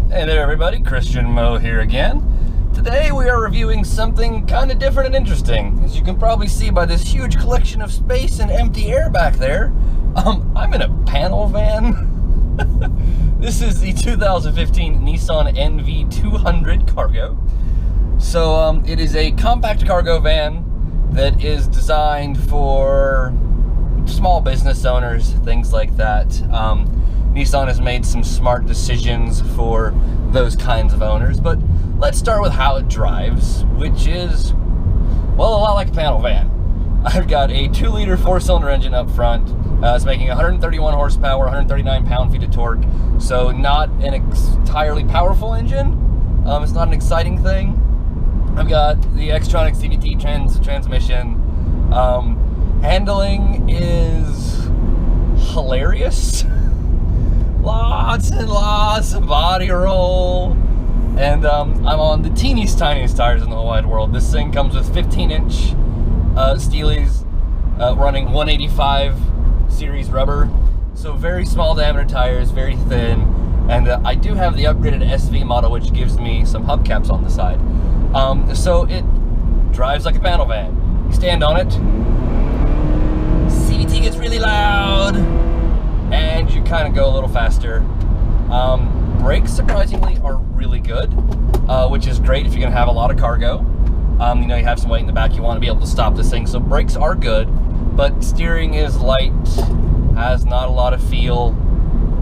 Hey there everybody, Christian Mo here again. Today we are reviewing something kind of different and interesting. As you can probably see by this huge collection of space and empty air back there, I'm in a panel van. This is the 2015 Nissan NV200 cargo. So it is a compact cargo van that is designed for small business owners, things like that. Nissan has made some smart decisions for those kinds of owners, but let's start with how it drives, which is, well, a lot like a panel van. I've got a 2-liter 4-cylinder engine up front. It's making 131 horsepower, 139 pound-feet of torque, so not an entirely powerful engine. It's not an exciting thing. I've got the Xtronic CVT transmission. Handling is hilarious. Lots and lots of body roll, and I'm on the teeniest tiniest tires in the whole wide world. This thing comes with 15-inch Steelies running 185 series rubber, so very small diameter tires, very thin, and I do have the upgraded SV model, which gives me some hubcaps on the side. So it drives like a panel van. You stand on it, CVT gets really loud, and you kind of go a little faster. Brakes surprisingly are really good, which is great if you're gonna have a lot of cargo. You know, you have some weight in the back, you want to be able to stop this thing, so brakes are good, but steering is light, has not a lot of feel.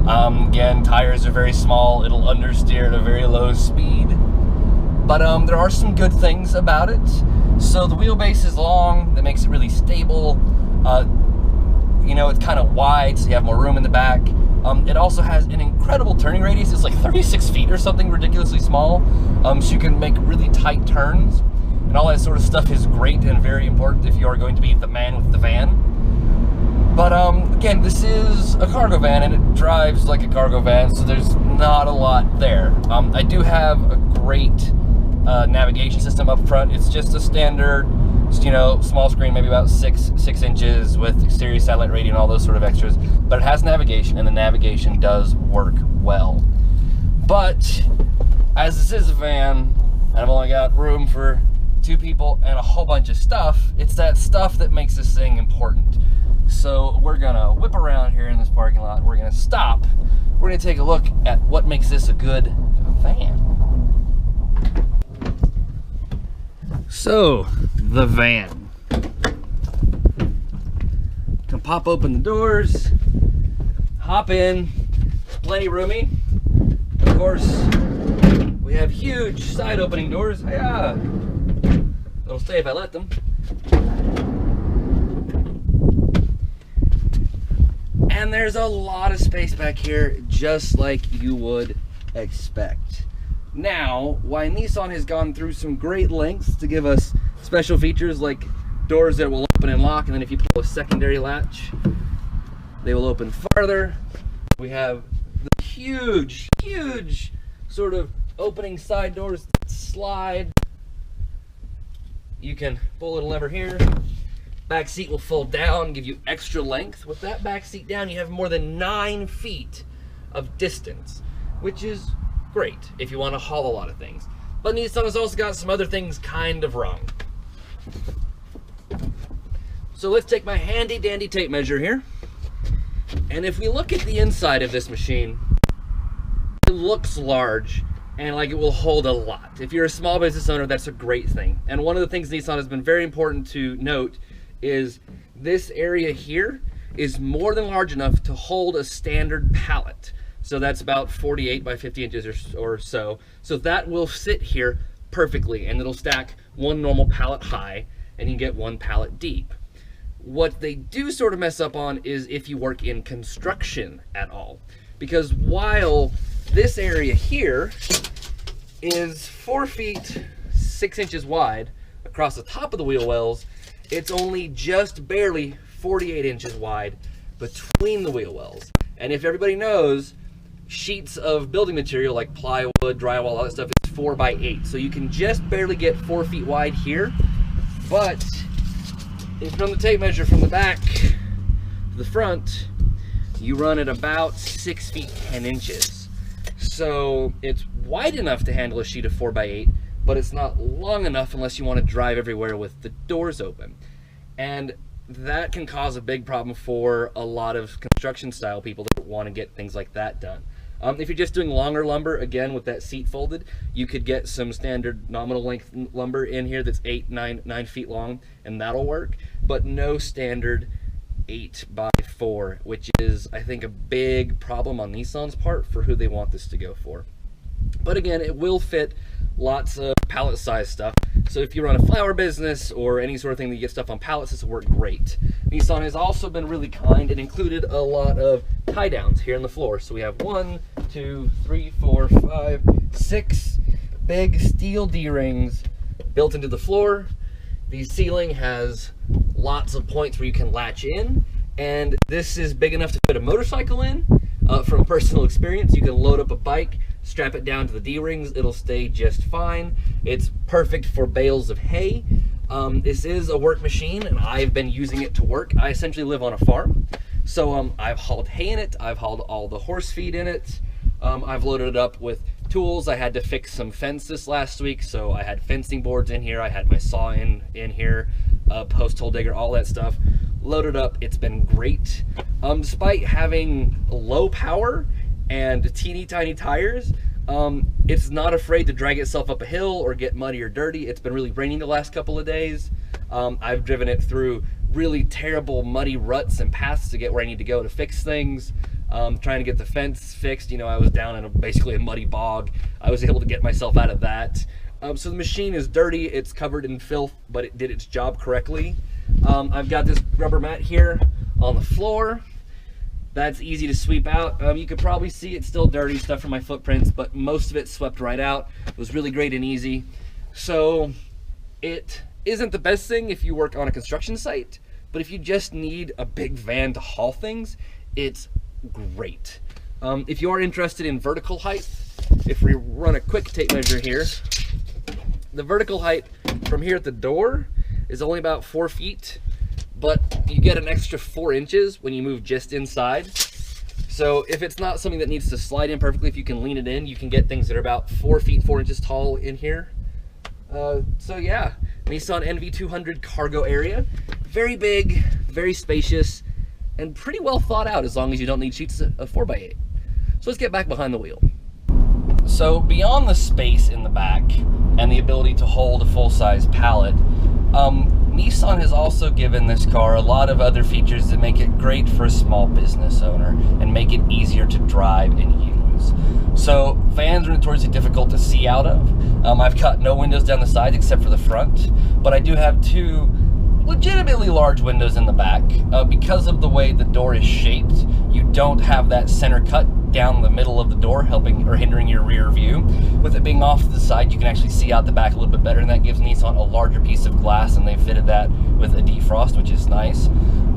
Again, tires are very small, it'll understeer at a very low speed, but there are some good things about it. So the wheelbase is long, that makes it really stable. You know, it's kind of wide, so you have more room in the back. It also has an incredible turning radius. It's like 36 feet or something ridiculously small. So you can make really tight turns. And all that sort of stuff is great and very important if you are going to be the man with the van. But again, this is a cargo van and it drives like a cargo van, so there's not a lot there. I do have a great navigation system up front. It's just a standard, you know, small screen, maybe about six inches, with Sirius satellite radio and all those sort of extras, but it has navigation, and the navigation does work well. But as this is a van and I've only got room for 2 people and a whole bunch of stuff, it's that stuff that makes this thing important. So we're gonna whip around here in this parking lot, we're gonna stop, we're gonna take a look at what makes this a good van. So, the van. Can pop open the doors, hop in, plenty roomy. Of course, we have huge side opening doors. Yeah, they'll stay if I let them. And there's a lot of space back here, just like you would expect. Now, while Nissan has gone through some great lengths to give us special features like doors that will open and lock, and then if you pull a secondary latch, they will open farther. We have the huge sort of opening side doors that slide. You can pull a little lever here. Back seat will fold down, give you extra length. With that back seat down, you have more than 9 feet of distance, which is great if you want to haul a lot of things. But Nissan has also got some other things kind of wrong. So let's take my handy dandy tape measure here, and if we look at the inside of this machine, it looks large and like it will hold a lot. If you're a small business owner, that's a great thing. And one of the things Nissan has been very important to note is this area here is more than large enough to hold a standard pallet. So that's about 48 by 50 inches or so. So that will sit here perfectly, and it'll stack 1 normal pallet high, and you can get 1 pallet deep. What they do sort of mess up on is if you work in construction at all. Because while this area here is 4 feet 6 inches wide across the top of the wheel wells, it's only just barely 48 inches wide between the wheel wells. And if everybody knows, sheets of building material like plywood, drywall, all that stuff is 4 by 8. So you can just barely get 4 feet wide here. But if from the tape measure from the back to the front, you run at about 6 feet 10 inches. So it's wide enough to handle a sheet of 4x8, but it's not long enough unless you want to drive everywhere with the doors open. And that can cause a big problem for a lot of construction style people that want to get things like that done. If you're just doing longer lumber, again, with that seat folded, you could get some standard nominal length lumber in here that's 9 feet long, and that'll work, but no standard 8x4, which is, I think, a big problem on Nissan's part for who they want this to go for. But again, it will fit lots of pallet size stuff. So if you run a flower business or any sort of thing that you get stuff on pallets, this will work great. Nissan has also been really kind and included a lot of tie downs here in the floor. So we have 1, 2, 3, 4, 5, 6 big steel D-rings built into the floor. The ceiling has lots of points where you can latch in, and this is big enough to fit a motorcycle in. From personal experience, you can load up a bike, strap it down to the D-rings, it'll stay just fine. It's perfect for bales of hay. This is a work machine, and I've been using it to work. I essentially live on a farm, so I've hauled hay in it, I've hauled all the horse feed in it, I've loaded it up with tools. I had to fix some fences last week, so I had fencing boards in here, I had my saw in here, post hole digger, all that stuff loaded up. It's been great. Despite having low power and teeny tiny tires, it's not afraid to drag itself up a hill or get muddy or dirty. It's been really raining the last couple of days. I've driven it through really terrible muddy ruts and paths to get where I need to go to fix things. Trying to get the fence fixed, you know, I was down in basically a muddy bog. I was able to get myself out of that. So the machine is dirty, it's covered in filth, but it did its job correctly. I've got this rubber mat here on the floor. That's easy to sweep out. You could probably see it's still dirty stuff from my footprints, but most of it swept right out. It was really great and easy. So it isn't the best thing if you work on a construction site, but if you just need a big van to haul things, it's great. If you are interested in vertical height, if we run a quick tape measure here, the vertical height from here at the door is only about 4 feet, but you get an extra 4 inches when you move just inside. So if it's not something that needs to slide in perfectly, if you can lean it in, you can get things that are about 4 feet 4 inches tall in here. So yeah, Nissan NV200 cargo area, very big, very spacious, and pretty well thought out as long as you don't need sheets of 4x8. So let's get back behind the wheel. So beyond the space in the back and the ability to hold a full-size pallet, Nissan has also given this car a lot of other features that make it great for a small business owner and make it easier to drive and use. So vans are notoriously difficult to see out of. I've got no windows down the sides except for the front, but I do have 2 legitimately large windows in the back. Because of the way the door is shaped, you don't have that center cut down the middle of the door helping or hindering your rear view. With it being off to the side, you can actually see out the back a little bit better, and that gives Nissan a larger piece of glass, and they fitted that with a defrost, which is nice.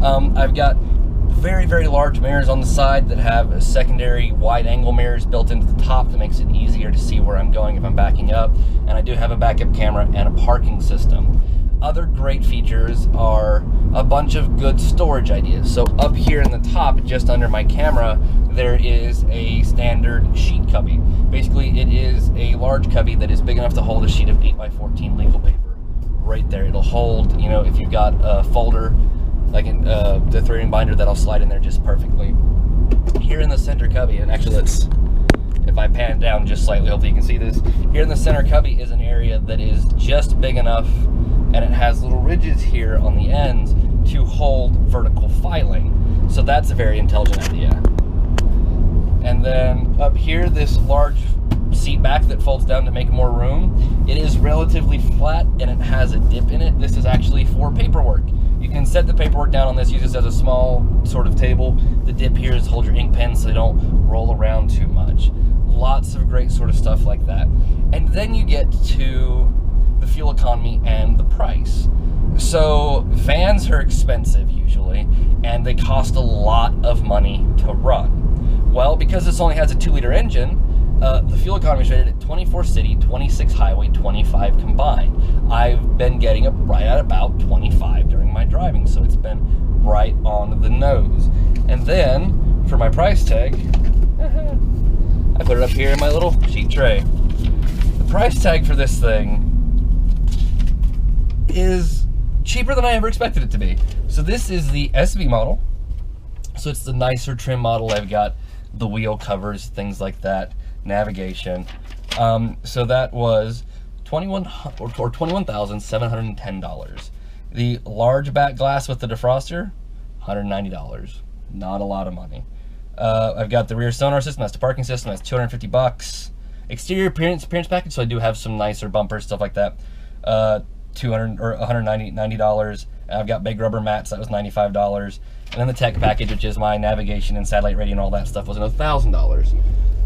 I've got very, very large mirrors on the side that have a secondary wide angle mirrors built into the top that makes it easier to see where I'm going if I'm backing up, and I do have a backup camera and a parking system. Other great features are a bunch of good storage ideas. So up here in the top, just under my camera, there is a standard sheet cubby. Basically, it is a large cubby that is big enough to hold a sheet of 8x14 legal paper. Right there, it'll hold, you know, if you've got a folder, like the 3-ring binder, that'll slide in there just perfectly. Here in the center cubby, and actually if I pan down just slightly, hopefully you can see this. Here in the center cubby is an area that is just big enough, and it has little ridges here on the ends to hold vertical filing. So that's a very intelligent idea. And then up here, this large seat back that folds down to make more room. It is relatively flat and it has a dip in it. This is actually for paperwork. You can set the paperwork down on this, use this as a small sort of table. The dip here is hold your ink pens so they don't roll around too much. Lots of great sort of stuff like that. And then you get to the fuel economy and the price. So vans are expensive usually, and they cost a lot of money to run. Well, because this only has a 2-liter engine, the fuel economy is rated at 24 city, 26 highway, 25 combined. I've been getting it right at about 25 during my driving, so it's been right on the nose. And then, for my price tag, I put it up here in my little sheet tray. The price tag for this thing is cheaper than I ever expected it to be. So this is the SV model. So it's the nicer trim model. I've got the wheel covers, things like that, navigation. So that was $21,710. The large back glass with the defroster, $190. Not a lot of money. I've got the rear sonar system, that's the parking system, that's $250. Exterior appearance package, so I do have some nicer bumpers, stuff like that. $190. I've got big rubber mats, that was $95. And then the tech package, which is my navigation and satellite radio and all that stuff, was another $1,000.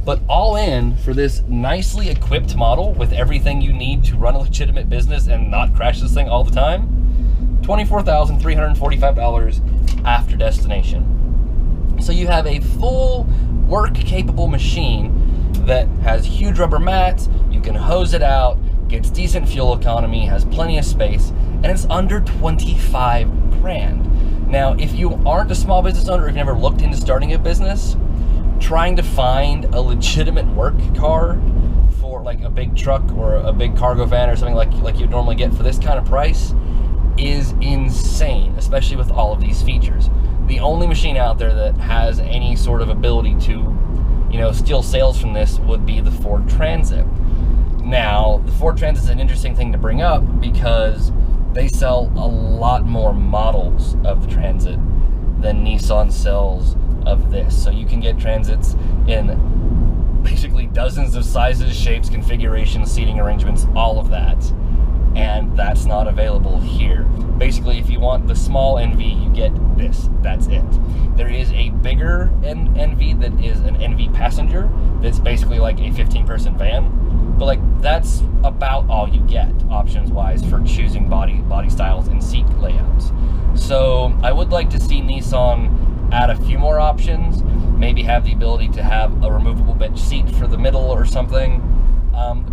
But all in, for this nicely equipped model with everything you need to run a legitimate business and not crash this thing all the time, $24,345 after destination. So you have a full work-capable machine that has huge rubber mats, you can hose it out, gets decent fuel economy, has plenty of space, and it's under 25 grand. Now, if you aren't a small business owner, or if you've never looked into starting a business, trying to find a legitimate work car for like a big truck or a big cargo van or something like you'd normally get for this kind of price is insane, especially with all of these features. The only machine out there that has any sort of ability to, you know, steal sales from this would be the Ford Transit. Now, the Ford Transit is an interesting thing to bring up because they sell a lot more models of the Transit than Nissan sells of this. So you can get Transits in basically dozens of sizes, shapes, configurations, seating arrangements, all of that. And that's not available here. Basically, if you want the small NV, you get this. That's it. There is a bigger NV that is an NV passenger that's basically like a 15-person van. But like that's about all you get options-wise for choosing body styles and seat layouts. So I would like to see Nissan add a few more options. Maybe have the ability to have a removable bench seat for the middle or something.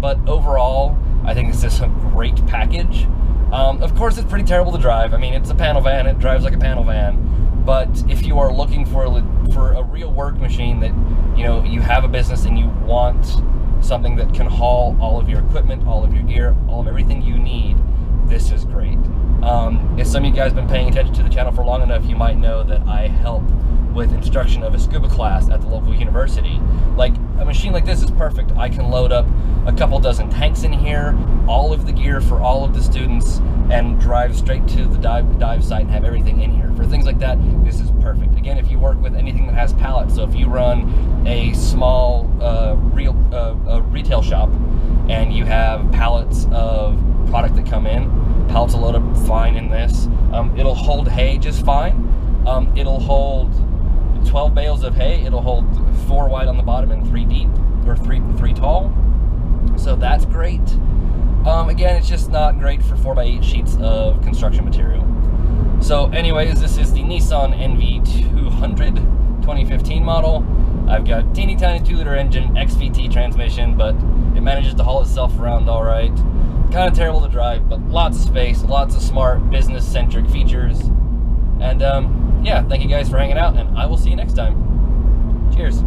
But overall, I think it's just a great package. Of course, it's pretty terrible to drive. I mean, it's a panel van, it drives like a panel van. But if you are looking for a real work machine that, you know, you have a business and you want something that can haul all of your equipment, all of your gear, all of everything you need, this is great. If some of you guys have been paying attention to the channel for long enough, you might know that I help with instruction of a scuba class at the local university. Like, a machine like this is perfect. I can load up a couple dozen tanks in here, all of the gear for all of the students, and drive straight to the dive site and have everything in here. For things like that, this is perfect. Again, if you work with anything that has pallets, so if you run a small retail shop and you have pallets of product that come in, pallets will load up fine in this. It'll hold hay just fine. It'll hold 12 bales of hay. It'll hold 4 wide on the bottom and 3 deep, or three tall. So that's great. Again, it's just not great for 4x8 sheets of construction material. So anyways, this is the Nissan NV200 2015 model. I've got teeny tiny 2-liter engine, XVT transmission, but it manages to haul itself around all right. Kind of terrible to drive, but lots of space, lots of smart business-centric features. And yeah, thank you guys for hanging out, and I will see you next time. Cheers.